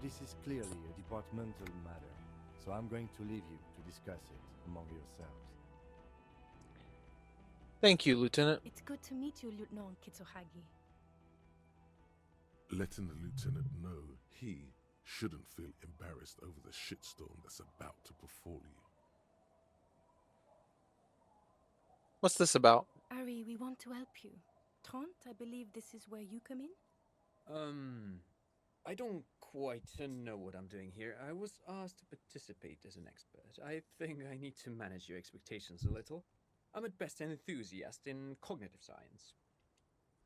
This is clearly a departmental matter, so I'm going to leave you to discuss it among yourselves. Thank you, Lieutenant. It's good to meet you, Lieutenant Kitsuhagi. Letting the lieutenant know he shouldn't feel embarrassed over the shitstorm that's about to befall you. What's this about? Ari, we want to help you. Trant, I believe this is where you come in? I don't quite know what I'm doing here. I was asked to participate as an expert. I think I need to manage your expectations a little. I'm at best an enthusiast in cognitive science.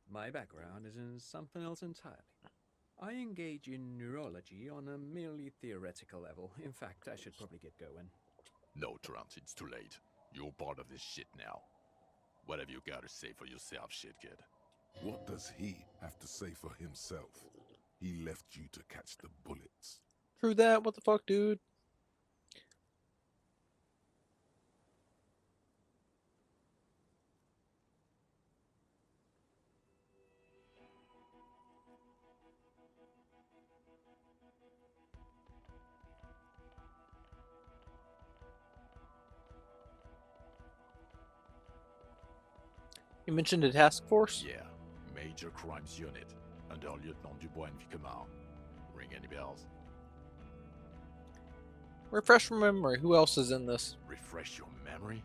My background is in something else entirely. I engage in neurology on a merely theoretical level. In fact, I should probably get going. No, Trant, it's too late. You're part of this shit now. What have you got to say for yourself, shit kid? What does he have to say for himself? He left you to catch the bullets. True that. What the fuck, dude? You mentioned a task force? Yeah, Major Crimes Unit, under Lieutenant Dubois and Vicomar. Ring any bells? Refresh my memory. Who else is in this? Refresh your memory?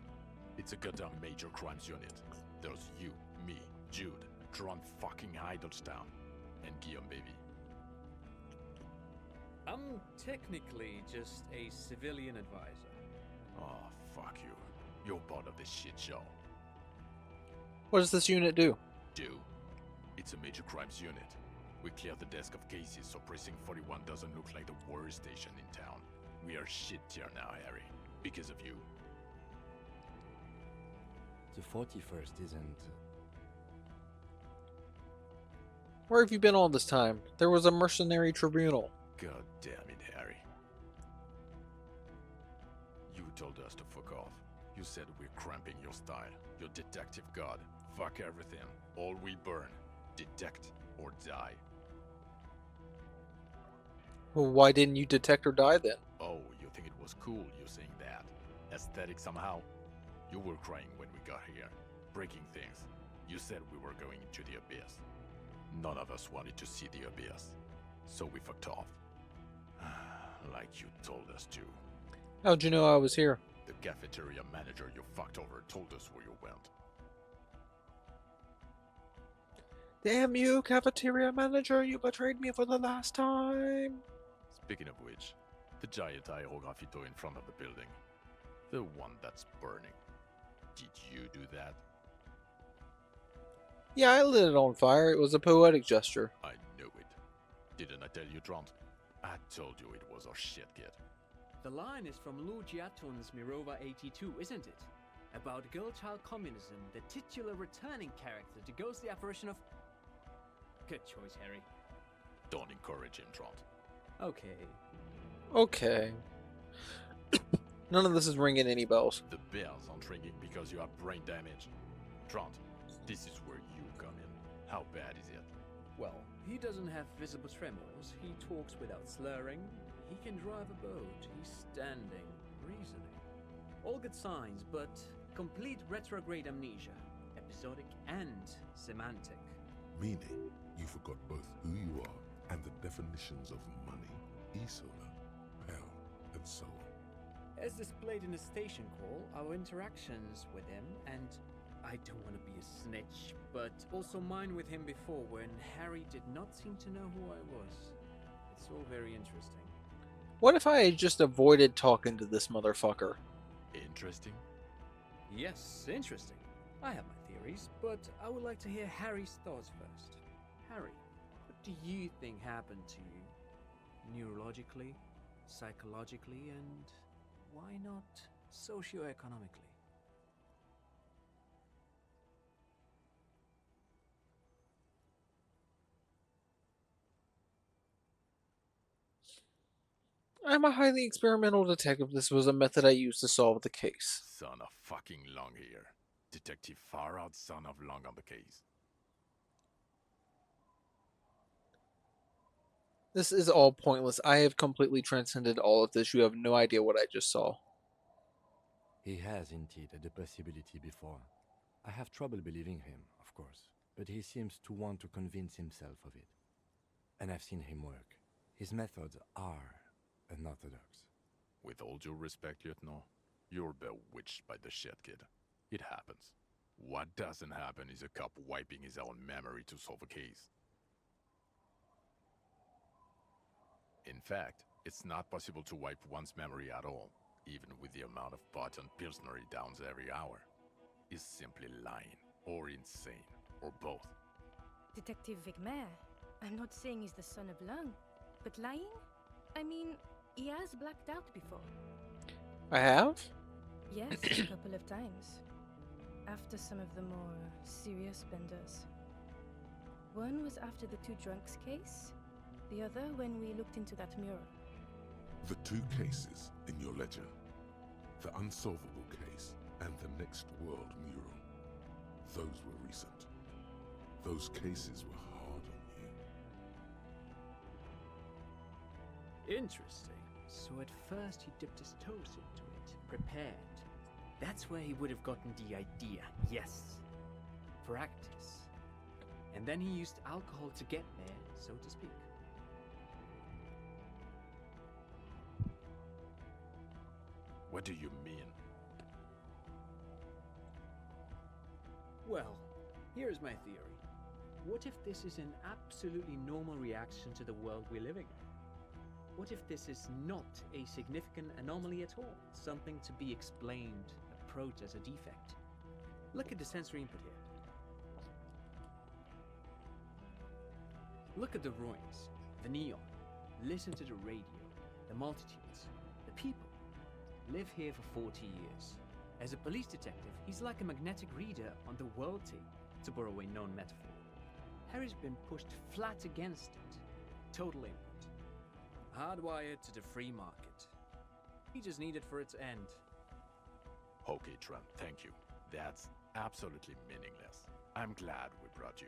It's a goddamn Major Crimes Unit. There's you, me, Jude, Tron fucking Idlestown, and Guillaume baby. I'm technically just a civilian advisor. Oh, fuck you. You're part of this shit show. What does this unit do? It's a Major Crimes Unit. We cleared the desk of cases so Precinct 41 doesn't look like the worst station in town. We are shit tier now, Harry. Because of you. The 41st isn't. Where have you been all this time? There was a mercenary tribunal. God damn it, Harry. You told us to fuck off. You said we're cramping your style. Your detective god. Fuck everything. All we burn. Detect or die. Well, why didn't you detect or die then? Oh, you think it was cool you saying that? Aesthetic somehow? You were crying when we got here. Breaking things. You said we were going into the abyss. None of us wanted to see the abyss. So we fucked off. Like you told us to. How'd you know I was here? The cafeteria manager you fucked over told us where you went. Damn you, cafeteria manager, you betrayed me for the last time. Speaking of which, the giant aerografito in front of the building. The one that's burning. Did you do that? Yeah, I lit it on fire. It was a poetic gesture. I knew it. Didn't I tell you, Trant? I told you it was our shit, kid. The line is from Lou Giaton's Mirova 82, isn't it? About girl-child communism, the titular returning character to ghost the apparition of... Good choice, Harry. Don't encourage him, Trant. Okay. Okay. None of this is ringing any bells. The bells aren't ringing because you have brain damage. Trant, this is where you come in. How bad is it? Well, he doesn't have visible tremors, he talks without slurring, he can drive a boat, he's standing, reasoning. All good signs, but complete retrograde amnesia, episodic and semantic. Meaning, you forgot both who you are and the definitions of money, Isola, hell, and so on. As displayed in the station call, our interactions with him, and I don't want to be a snitch, but also mine with him before when Harry did not seem to know who I was. It's all very interesting. What if I had just avoided talking to this motherfucker? Interesting? Yes, interesting. I have my theories, but I would like to hear Harry's thoughts first. Harry, what do you think happened to you? Neurologically, psychologically, and why not socioeconomically? I'm a highly experimental detective. This was a method I used to solve the case. Son of fucking Long here. Detective Farad, son of Long on the case. This is all pointless. I have completely transcended all of this. You have no idea what I just saw. He has indeed had the possibility before. I have trouble believing him, of course, but he seems to want to convince himself of it. And I've seen him work. His methods are unorthodox. With all due respect, Lieutenant, you're bewitched by the shit, kid. It happens. What doesn't happen is a cop wiping his own memory to solve a case. In fact, it's not possible to wipe one's memory at all, even with the amount of pot and Pilsner he downs every hour. He's simply lying, or insane, or both. Detective Wigmer, I'm not saying he's the son of Lung, but lying? I mean, he has blacked out before. I have? Yes, a couple of times. After some of the more serious benders. One was after the two drunks case, the other when we looked into that mural. The two cases in your ledger, the unsolvable case and the Next World mural, those were recent. Those cases were hard on you. Interesting. So at first he dipped his toes into it, prepared. That's where he would have gotten the idea, yes. Practice. And then he used alcohol to get there, so to speak. What do you mean? Well, here's my theory. What if this is an absolutely normal reaction to the world we're living in? What if this is not a significant anomaly at all? Something to be explained, approached as a defect? Look at the sensory input here. Look at the ruins, the neon. Listen to the radio, the multitudes, the people. Live here for 40 years. As a police detective, he's like a magnetic reader on the world tape, to borrow a known metaphor. Harry's been pushed flat against it. Total input. Hardwired to the free market. He just needed for its end. Okay, Trent, thank you. That's absolutely meaningless. I'm glad we brought you.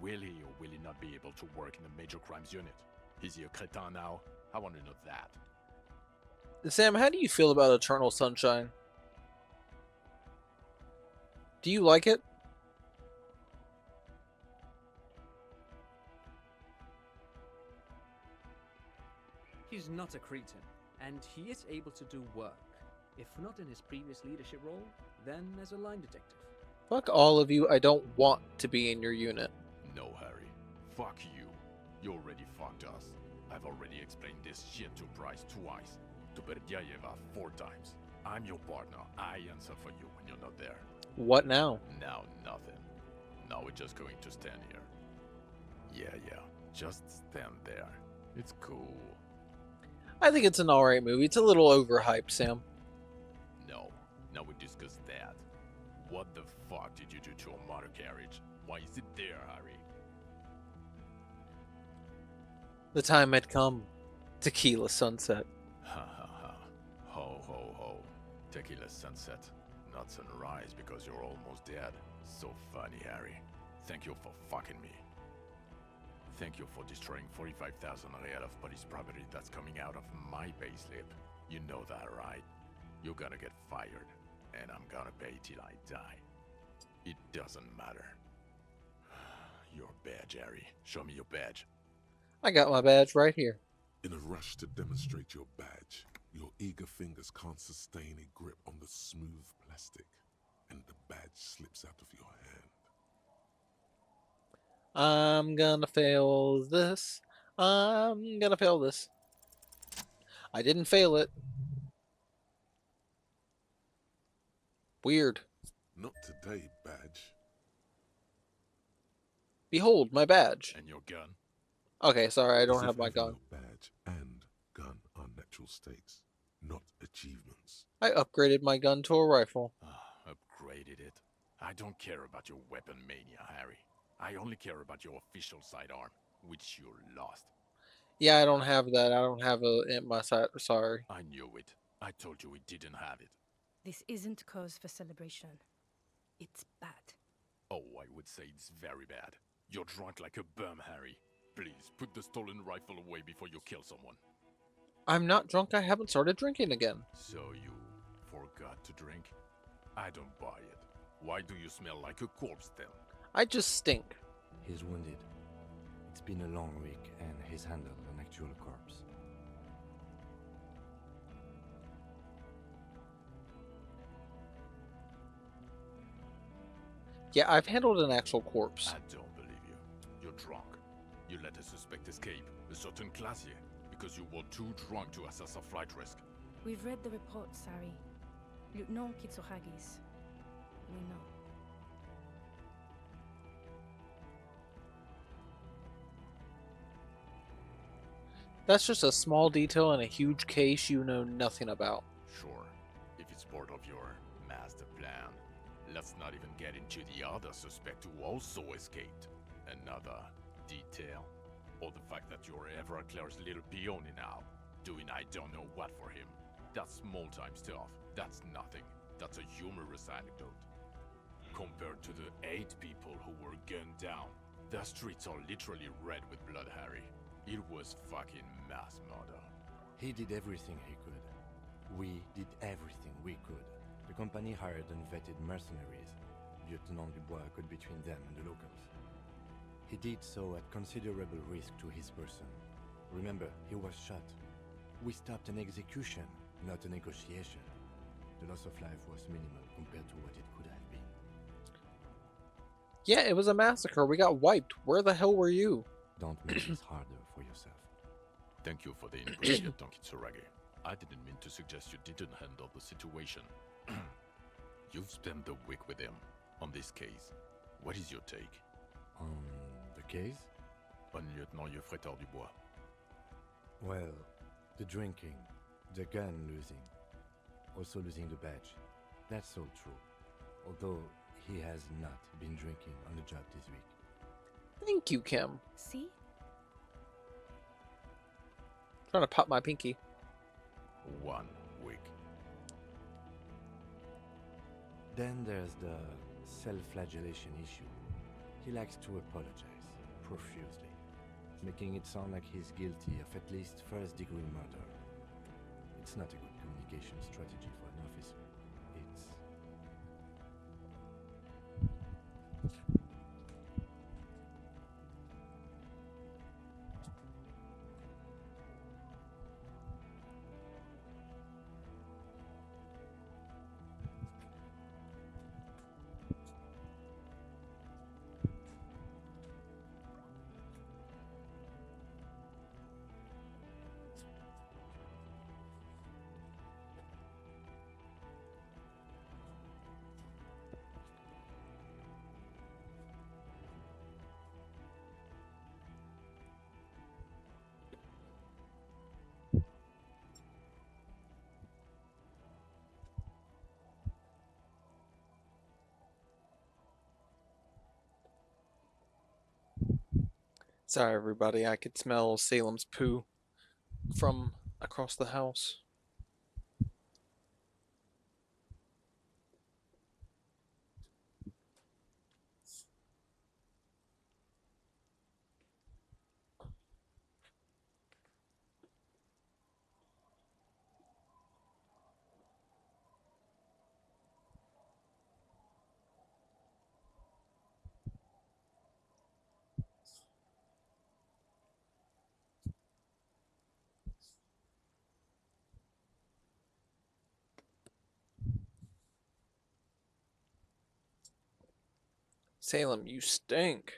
Will he or will he not be able to work in the major crimes unit? Is he a crétin now? I want to know that. Sam, how do you feel about Eternal Sunshine? Do you like it? He's not a cretin, and he is able to do work. If not in his previous leadership role, then as a line detective. Fuck all of you. I don't want to be in your unit. No, Harry. Fuck you. You already fucked us. I've already explained this shit to Bryce twice. To Berdyayeva 4 times. I'm your partner. I answer for you when you're not there. What now? Now nothing. Now we're just going to stand here. Yeah. Just stand there. It's cool. I think it's an alright movie. It's a little overhyped, Sam. No. Now we discuss that. What the fuck did you do to a motor carriage? Why is it there, Harry? The time had come. Tequila sunset. Ha ha ha. Ho ho ho. Tequila sunset. Not sunrise because you're almost dead. So funny, Harry. Thank you for fucking me. Thank you for destroying 45,000 real of police property that's coming out of my payslip. You know that, right? You're gonna get fired, and I'm gonna pay till I die. It doesn't matter. Your badge, Harry. Show me your badge. I got my badge right here. In a rush to demonstrate your badge, your eager fingers can't sustain a grip on the smooth plastic, and the badge slips out of your hand. I'm gonna fail this. I'm gonna fail this. I didn't fail it. Weird. Not today, badge. Behold, my badge. And your gun? Okay, sorry, I don't As have if my having gun. your badge and gun are natural states, not achievements. I upgraded my gun to a rifle. Upgraded it. I don't care about your weapon mania, Harry. I only care about your official sidearm, which you lost. Yeah, I don't have that. I don't have a in my side. Sorry. I knew it. I told you we didn't have it. This isn't cause for celebration. It's bad. Oh, I would say it's very bad. You're drunk like a bum, Harry. Please, put the stolen rifle away before you kill someone. I'm not drunk. I haven't started drinking again. So you forgot to drink? I don't buy it. Why do you smell like a corpse then? I just stink. He's wounded. It's been a long week, and he's handled an actual corpse. Yeah, I've handled an actual corpse. I don't believe you. You're drunk. You let a suspect escape, a certain classier, because you were too drunk to assess a flight risk. We've read the report, Sari. Lieutenant Kitsuragis. We know. That's just a small detail in a huge case you know nothing about. Sure, if it's part of your master plan. Let's not even get into the other suspect who also escaped. Another detail? Or the fact that you're Everclear's little peony now, doing I don't know what for him. That's small-time stuff. That's nothing. That's a humorous anecdote. Compared to the 8 people who were gunned down, the streets are literally red with blood, Harry. It was fucking mass murder. He did everything he could. We did everything we could. The company hired and vetted mercenaries. Lieutenant Dubois got between them and the locals. He did so at considerable risk to his person. Remember, he was shot. We stopped an execution, not a negotiation. The loss of life was minimal compared to what it could have been. Yeah, it was a massacre. We got wiped. Where the hell were you? Don't make this harder for yourself. Thank you for the input, Lieutenant Kitsuragi. I didn't mean to suggest you didn't handle the situation. You've spent the week with him on this case. What is your take? On the case? On Lieutenant Geoffrey Dubois. Well, the drinking, the gun losing, also losing the badge. That's all true. Although he has not been drinking on the job this week. Thank you, Kim. See? Trying to pop my pinky. 1 week. Then there's the self-flagellation issue. He likes to apologize profusely, making it sound like he's guilty of at least first-degree murder. It's not a good communication strategy for an officer. It's... Sorry, everybody. I could smell Salem's poo from across the house. Salem, you stink.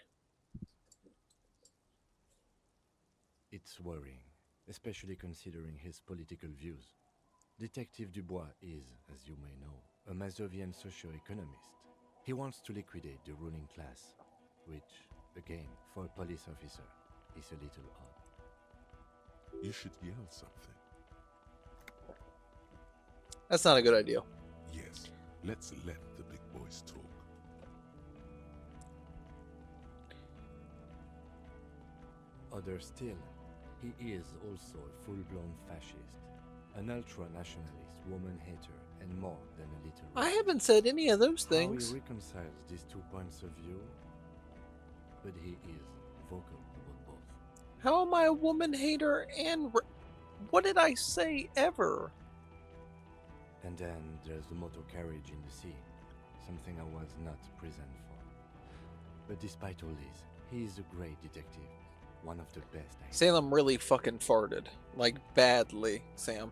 It's worrying, especially considering his political views. Detective Dubois is, as you may know, a Mazovian socio-economist. He wants to liquidate the ruling class, which, again, for a police officer, is a little odd. You should yell something. That's not a good idea. Yes, let's let the big boys talk. Other still, he is also a full-blown fascist, an ultra-nationalist, woman-hater, and more than a little... I haven't said any of those things. How he reconciles these 2 points of view, but he is vocal about both. How am I a woman hater and what did I say ever? And then there's the motor carriage in the sea, something I was not present for. But despite all this, he is a great detective, one of the best I know. Salem really fucking farted. Like, badly, Sam.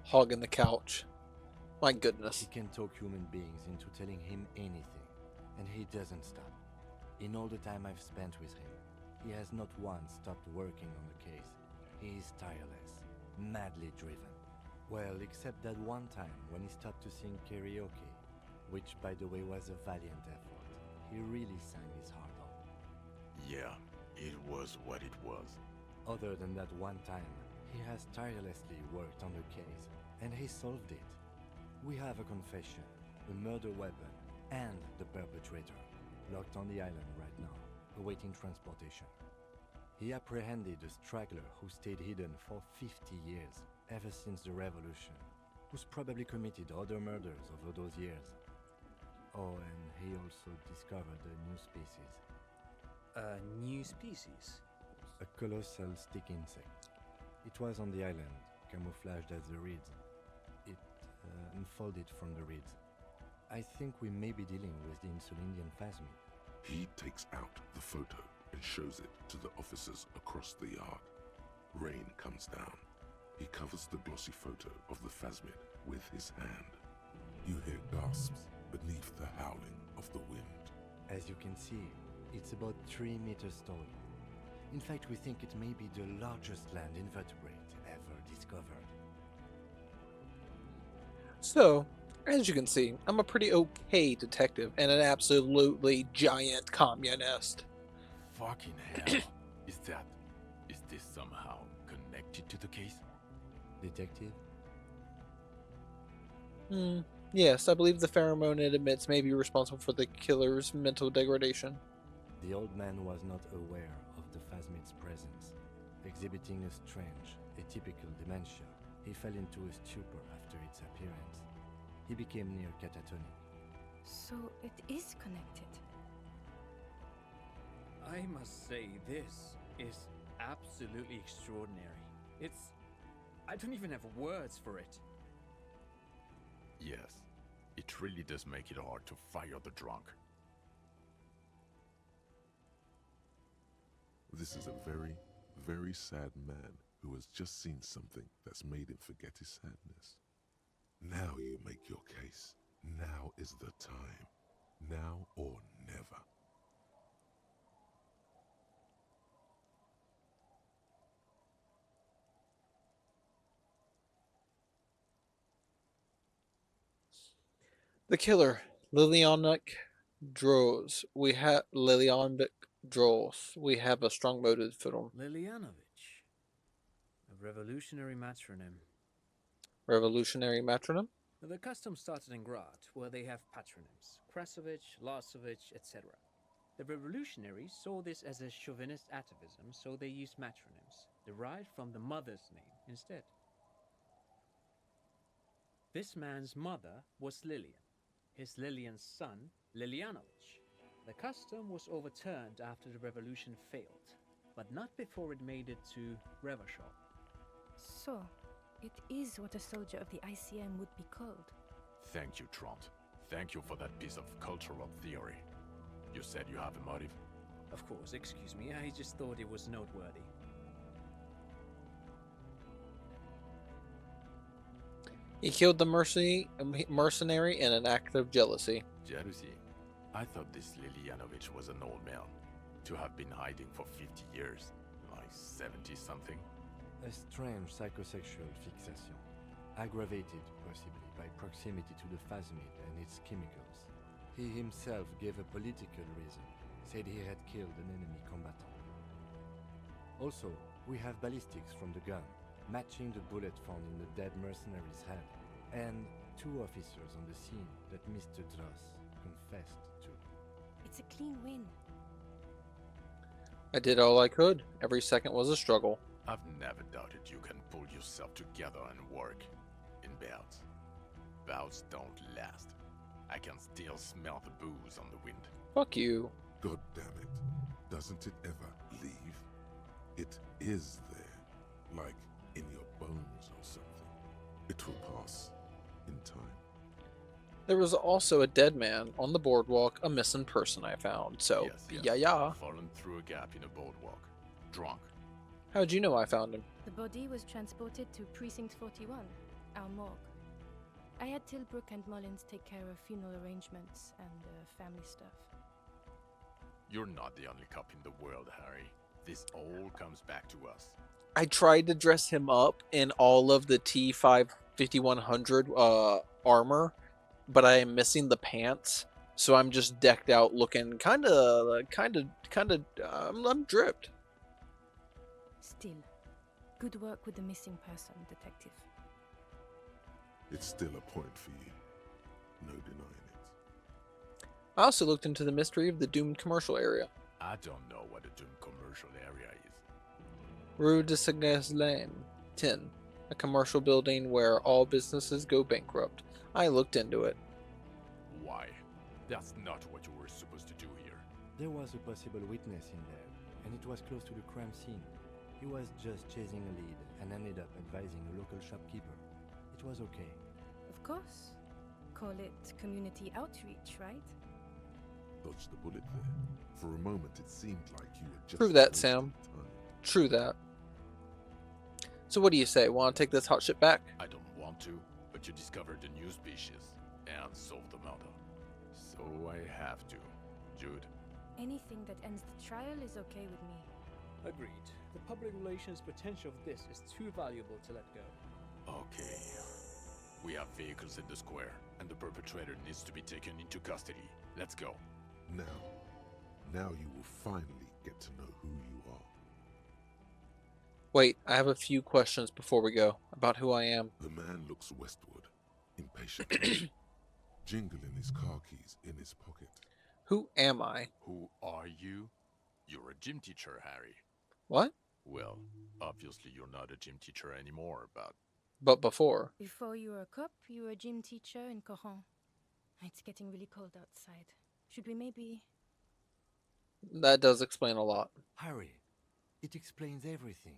Hogging the couch. My goodness. He can talk human beings into telling him anything, and he doesn't stop. In all the time I've spent with him, he has not once stopped working on the case. He is tireless, madly driven. Well, except that one time when he stopped to sing karaoke, which by the way was a valiant effort. He really sang his heart out. Yeah, it was what it was. Other than that one time, he has tirelessly worked on the case, and he solved it. We have a confession, a murder weapon, and the perpetrator, locked on the island right now, awaiting transportation. He apprehended a straggler who stayed hidden for 50 years, ever since the revolution, who's probably committed other murders over those years. Oh, and he also discovered a new species, A new species? a colossal stick insect. It was on the island, camouflaged as the reeds. It unfolded from the reeds. I think we may be dealing with the Insulindian phasmid. He takes out the photo and shows it to the officers across the yard. Rain comes down. He covers the glossy photo of the phasmid with his hand. You hear gasps beneath the howling of the wind. As you can see, it's about 3 meters tall. In fact, we think it may be the largest land invertebrate ever discovered. So, as you can see, I'm a pretty okay detective and an absolutely giant communist. Fucking hell. Is this somehow connected to the case? Detective? Yes, I believe the pheromone it emits may be responsible for the killer's mental degradation. The old man was not aware of the phasmid's presence. Exhibiting a strange, atypical dementia, he fell into a stupor after its appearance. He became near catatonic. So it is connected. I must say, this is absolutely extraordinary. I don't even have words for it. Yes, it really does make it hard to fire the drunk. This is a very, very sad man who has just seen something that's made him forget his sadness. Now you make your case. Now is the time. Now or never. The killer, Lilianic Droz. We have a strong motive for him. Lilianovich. A revolutionary matronym. Revolutionary metronym? The custom started in Grad, where they have patronyms. Krasovich, Lasovich, etc. The revolutionaries saw this as a chauvinist atavism, so they used matronyms, derived from the mother's name instead. This man's mother was Lilian, his Lilian's son, Lilianovich. The custom was overturned after the revolution failed, but not before it made it to Revachol. So, it is what a soldier of the ICM would be called. Thank you, Trant. Thank you for that piece of cultural theory. You said you have a motive? Of course, excuse me, I just thought it was noteworthy. He killed the mercenary in an act of jealousy. Jealousy? I thought this Lilianovich was an old man. To have been hiding for 50 years. Like 70-something. A strange psychosexual fixation, aggravated possibly by proximity to the phasmid and its chemicals. He himself gave a political reason, said he had killed an enemy combatant. Also, we have ballistics from the gun, matching the bullet found in the dead mercenary's head, and 2 officers on the scene that Mr. Dross confessed to. It's a clean win. I did all I could. Every second was a struggle. I've never doubted you can pull yourself together and work. In bouts. Bouts don't last. I can still smell the booze on the wind. Fuck you. God damn it. Doesn't it ever leave? It is there, like in your bones or something. It will pass in time. There was also a dead man on the boardwalk, a missing person I found. So, yeah. Fallen through a gap in a boardwalk. Drunk. How'd you know I found him? The body was transported to Precinct 41, our morgue. I had Tilbrook and Mullins take care of funeral arrangements and family stuff. You're not the only cop in the world, Harry. This all comes back to us. I tried to dress him up in all of the T5100 armor, but I am missing the pants, so I'm just decked out looking I'm dripped. Still, good work with the missing person, detective. It's still a point for you. No denying it. I also looked into the mystery of the doomed commercial area. I don't know what a doomed commercial area is. Rue de Sagesse Lane, 10. A commercial building where all businesses go bankrupt. I looked into it. Why? That's not what you were supposed to do here. There was a possible witness in there, and it was close to the crime scene. He was just chasing a lead and ended up advising a local shopkeeper. It was okay. Of course. Call it community outreach, right? Dodged the bullet there. For a moment, it seemed like you were just... True that, wasting Sam. time. True that. So what do you say? Want to take this hot shit back? I don't want to, but you discovered a new species and solved the murder. So I have to. Jude, Anything that ends the trial is okay with me. Agreed. The public relations potential of this is too valuable to let go. okay. We have vehicles in the square, and the perpetrator needs to be taken into custody. Let's go. Now you will finally get to know who you are. Wait, I have a few questions before we go about who I am. The man looks westward, impatiently, jingling his car keys in his pocket. Who am I? Who are you? You're a gym teacher, Harry. What? Well, obviously you're not a gym teacher anymore, but But before. Before you were a cop, you were a gym teacher in Coron. It's getting really cold outside. Should we maybe... That does explain a lot. Harry, it explains everything.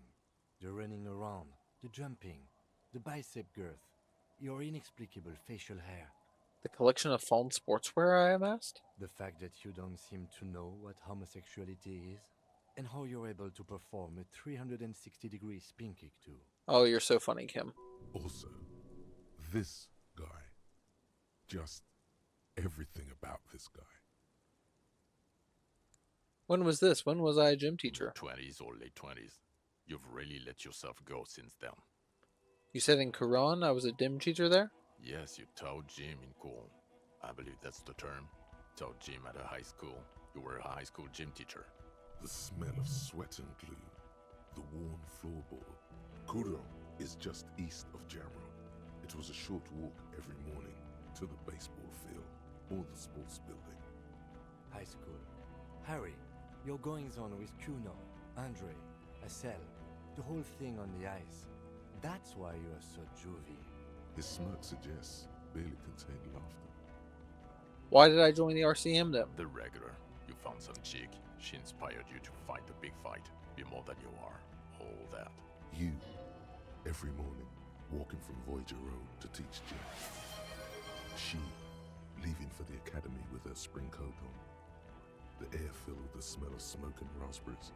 The running around, the jumping, the bicep girth, your inexplicable facial hair. The collection of fallen sportswear I amassed? The fact that you don't seem to know what homosexuality is, and how you're able to perform a 360-degree spin kick too. Oh, you're so funny, Kim. Also, this guy. Just everything about this guy. When was this? When was I a gym teacher? 20s or late 20s. You've really let yourself go since then. You said in Quran I was a gym teacher there? Yes, you taught gym in school. I believe that's the term. Taught gym at a high school. You were a high school gym teacher. The smell of sweat and glue. The worn floorboard. Kuro is just east of Jamrock. It was a short walk every morning to the baseball field or the sports building. High school. Harry, your goings-on with Kuno, Andre, Acel, the whole thing on the ice. That's why you are so juvie. His smirk suggests barely contained laughter. Why did I join the RCM then? The regular. You found some chick. She inspired you to fight the big fight. Be more than you are. All that. You, every morning, walking from Voyager Road to teach gym. She, leaving for the academy with her spring coat on. The air filled with the smell of smoke and raspberries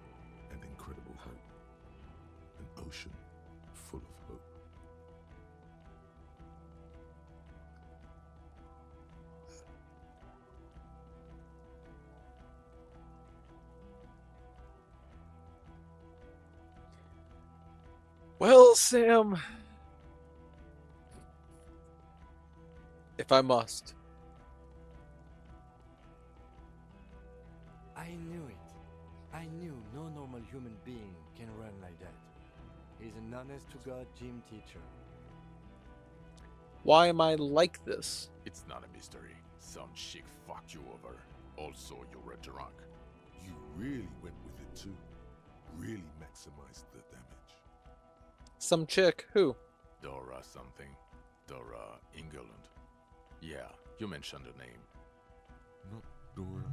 and incredible hope. An ocean full of hope. Well, Sam. If I must. I knew it. I knew no normal human being can run like that. He's an honest-to-God gym teacher. Why am I like this? It's not a mystery. Some chick fucked you over. Also, you were drunk. You really went with it too. Really maximized the damage. Some chick. Who? Dora something. Dora England. Yeah, You mentioned a name. Not Dora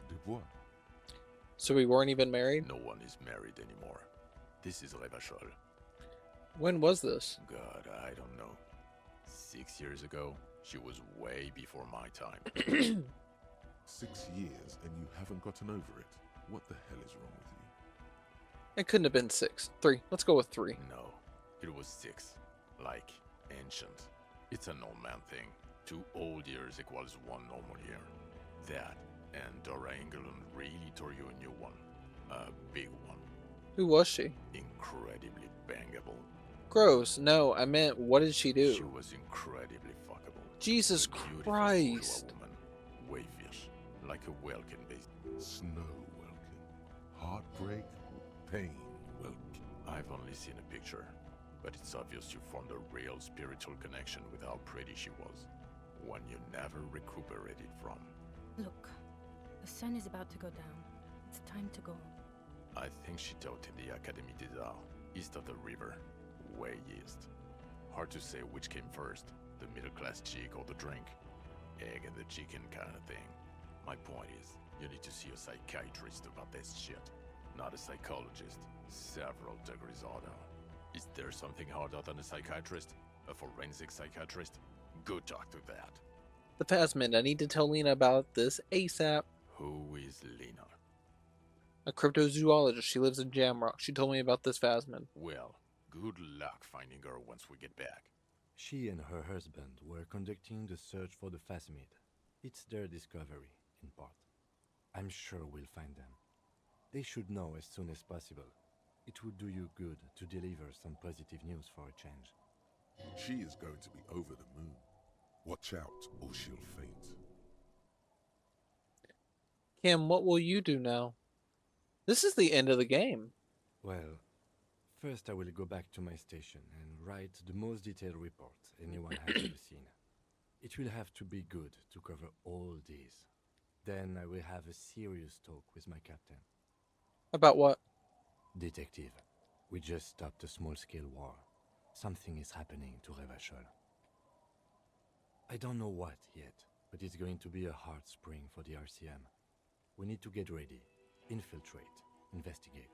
Dubois. So we weren't even married? No one is married anymore. This is Revachol. When was this? God, I don't know. 6 years ago? She was way before my time. 6 years and you haven't gotten over it. What the hell is wrong with you? It couldn't have been 6. 3. Let's go with 3. No, it was 6. Like, ancient. It's an old man thing. 2 old years equals 1 normal year. That, and Dora England really tore you a new one. A big one. Who was she? Incredibly bangable. Gross. No, I meant what did she do? She was incredibly fuckable. Jesus Beautiful Christ. photo woman. Wayfish. Like a whale can be. Snow welkin. Heartbreak, pain welkin. I've only seen a picture, but it's obvious you formed a real spiritual connection with how pretty she was. One you never recuperated from. Look, the sun is about to go down. It's time to go. I think she taught in the Académie des Arts, east of the river. Way east. Hard to say which came first, the middle-class chick or the drink. Egg and the chicken kind of thing. My point is, you need to see a psychiatrist about this shit. Not a psychologist. Several degrees harder. Is there something harder than a psychiatrist? A forensic psychiatrist? Go talk to that. The Phasmid. I need to tell Lena about this ASAP. Who is Lena? A cryptozoologist. She lives in Jamrock. She told me about this Phasmid. Well, good luck finding her once we get back. She and her husband were conducting the search for the Phasmid. It's their discovery, in part. I'm sure we'll find them. They should know as soon as possible. It would do you good to deliver some positive news for a change. She is going to be over the moon. Watch out or she'll faint. Cam, what will you do now? This is the end of the game. Well, first I will go back to my station and write the most detailed report anyone has ever seen. It will have to be good to cover all these. Then I will have a serious talk with my captain. About what? Detective, we just stopped a small-scale war. Something is happening to Revachol. I don't know what yet, but it's going to be a hard spring for the RCM. We need to get ready, infiltrate, investigate.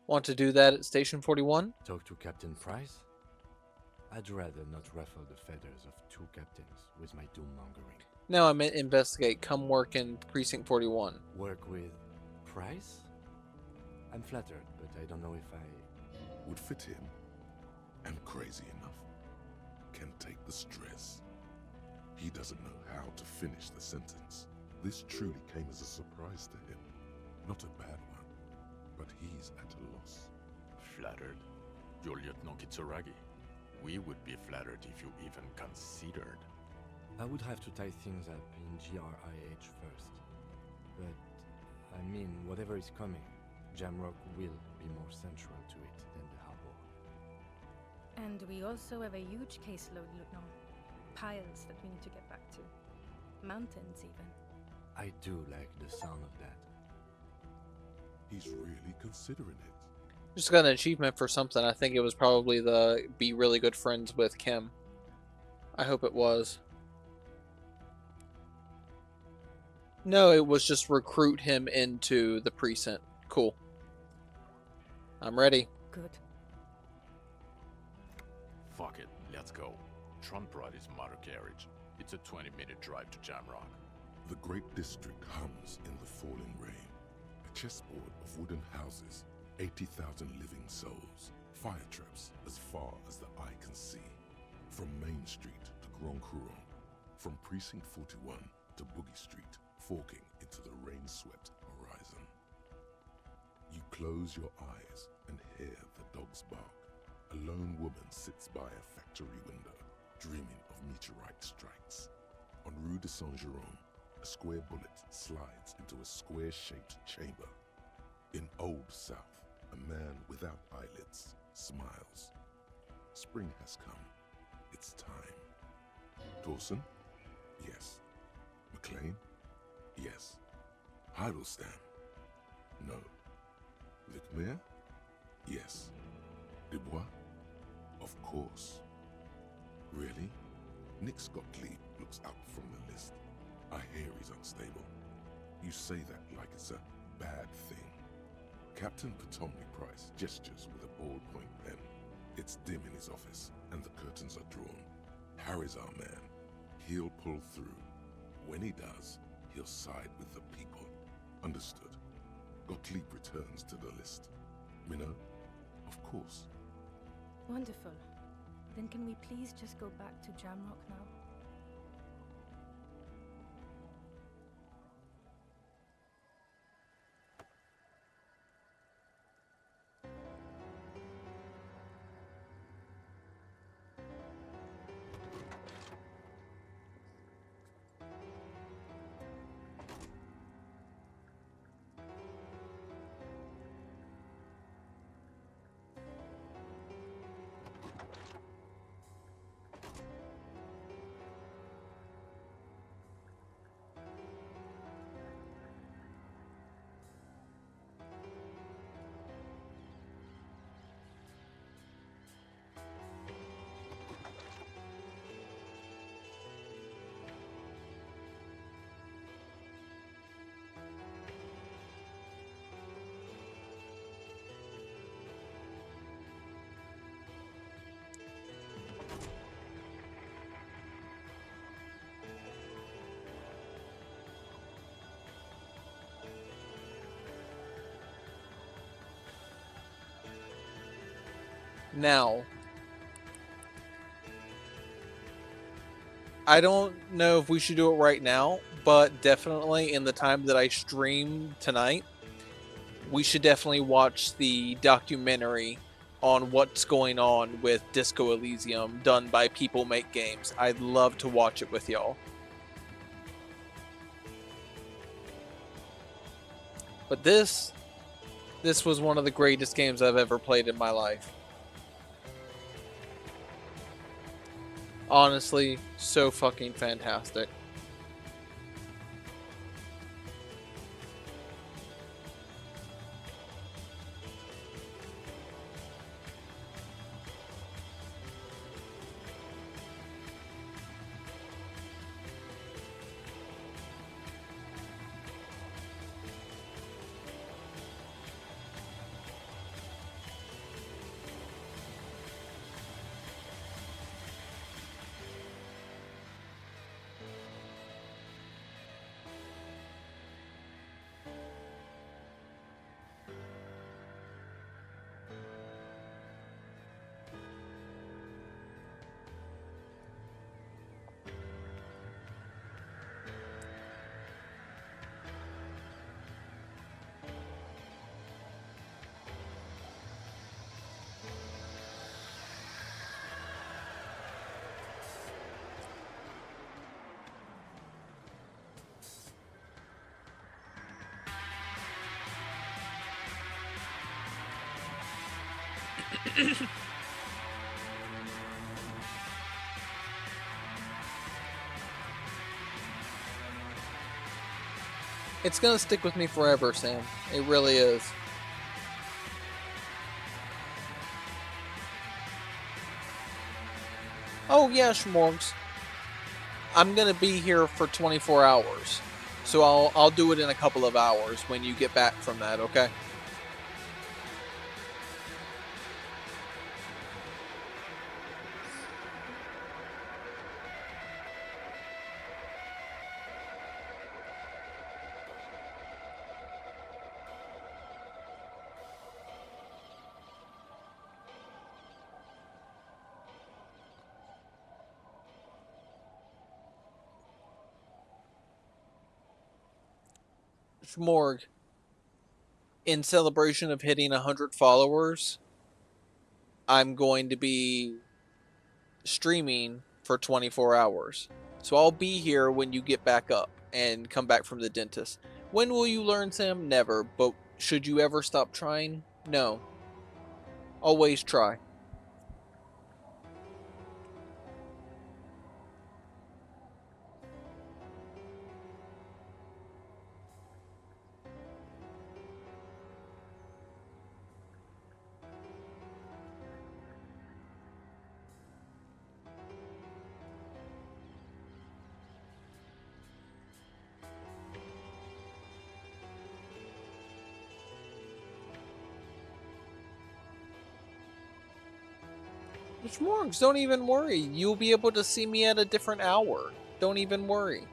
Want to do that at Station 41? Talk to Captain Price? I'd rather not ruffle the feathers of 2 captains with my doom-mongering. No, I meant investigate. Come work in Precinct 41. Work with Price? I'm flattered, but I don't know if I... Would fit him. And crazy enough. Can take the stress. He doesn't know how to finish the sentence. This truly came as a surprise to him. Not a bad one, but he's at a loss. Flattered? You're Lieutenant Kitsuragi. We would be flattered if you even considered. I would have to tie things up in GRIH first. But, I mean, whatever is coming, Jamrock will be more central to it than the harbor. And we also have a huge caseload, Lieutenant. Piles that we need to get back to. Mountains, even. I do like the sound of that. He's really considering it. Just got an achievement for something. I think it was probably the be really good friends with Kim. I hope it was. No, it was just recruit him into the precinct. Cool. I'm ready. Good. Fuck it, let's go. Trump brought his motor carriage. It's a 20-minute drive to Jamrock. The great district hums in the falling rain. A chessboard of wooden houses, 80,000 living souls, fire traps as far as the eye can see. From Main Street to Grand Couronne, from Precinct 41 to Boogie Street, forking into the rain-swept horizon. You close your eyes and hear the dogs bark. A lone woman sits by a factory window, dreaming of meteorite strikes. On Rue de Saint-Jérôme, a square bullet slides into a square-shaped chamber. In Old South, a man without eyelids smiles. Spring has come. It's time. Dawson? Yes. McLean? Yes. Heidelstein? No. Vicmere? Yes. Dubois? Of course. Really? Nick Gottlieb looks up from the list. I hear he's unstable. You say that like it's a bad thing. Captain Ptolemy Price gestures with a ballpoint pen. It's dim in his office, and the curtains are drawn. Harry's our man. He'll pull through. When he does, he'll side with the people. Understood. Gottlieb returns to the list. Minnow? Of course. Wonderful. Then can we please just go back to Jamrock now? Now, I don't know if we should do it right now, but definitely in the time that I stream tonight, we should definitely watch the documentary on what's going on with Disco Elysium done by People Make Games. I'd love to watch it with y'all. But this was one of the greatest games I've ever played in my life. Honestly, so fucking fantastic. It's gonna stick with me forever, Sam. It really is. Oh yeah, Schmorgs. I'm gonna be here for 24 hours. So I'll do it in a couple of hours when you get back from that, okay? Schmorg, in celebration of hitting 100 followers, I'm going to be streaming for 24 hours. So I'll be here when you get back up and come back from the dentist. When will you learn, Sam? Never. But should you ever stop trying? No. Always try. Schmorgs, don't even worry. You'll be able to see me at a different hour. Don't even worry.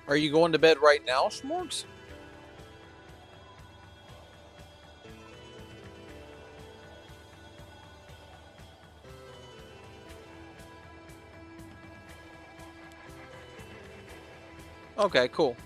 Are you going to bed right now, Schmorgs? Okay, cool.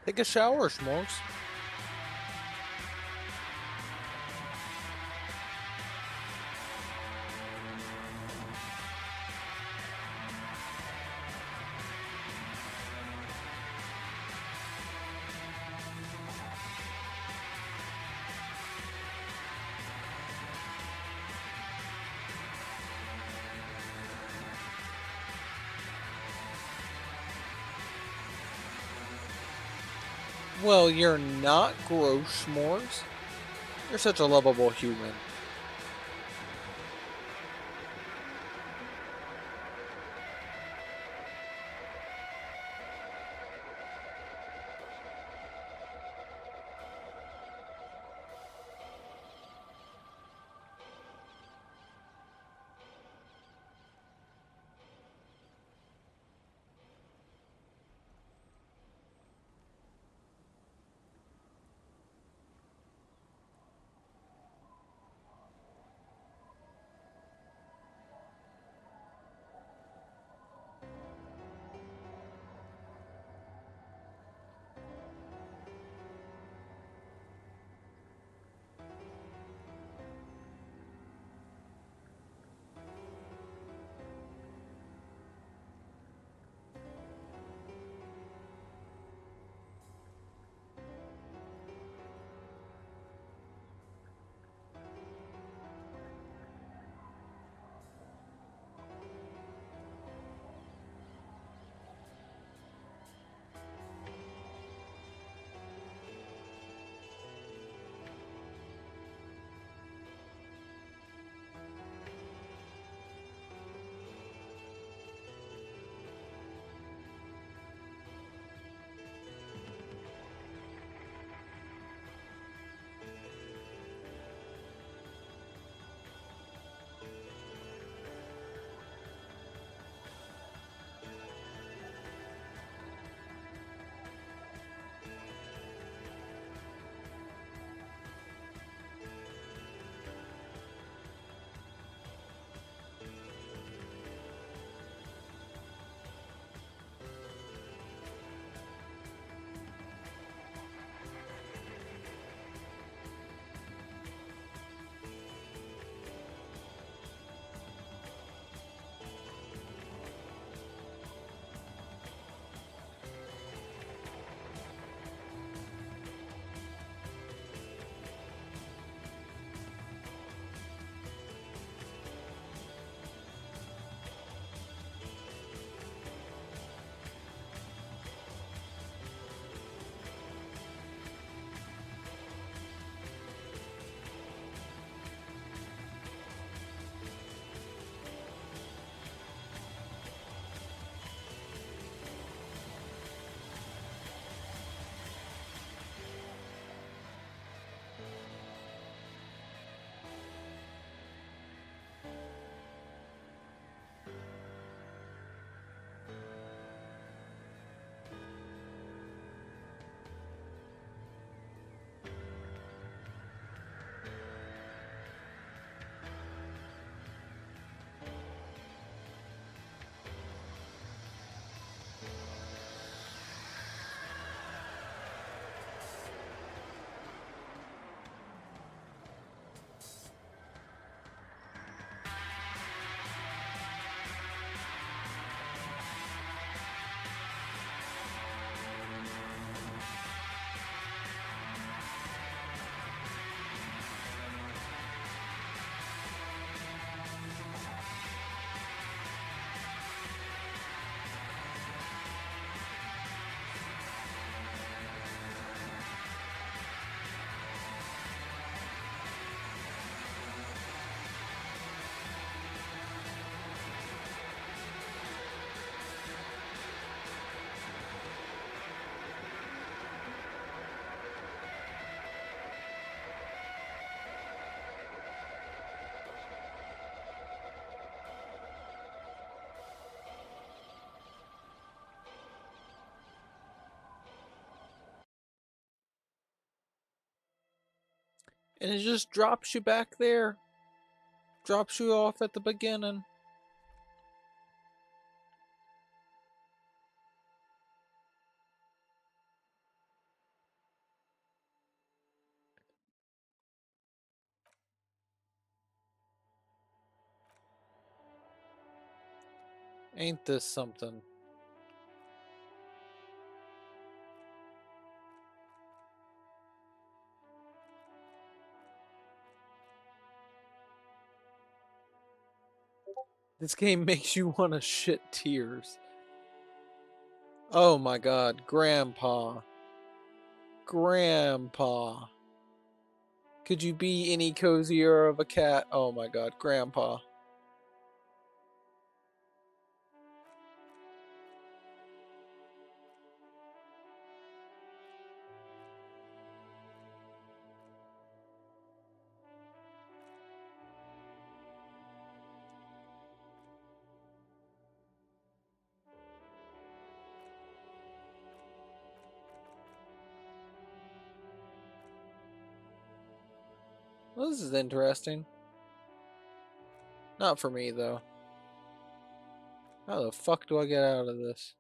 Take a shower, Schmorgs. Well, you're not gross, Schmorgs. You're such a lovable human. And it just drops you back there. Drops you off at the beginning. Ain't this something? This game makes you want to shit tears. Oh my god, Grandpa. Grandpa. Could you be any cozier of a cat? Oh my god, Grandpa. Well, this is interesting. Not for me, though. How the fuck do I get out of this?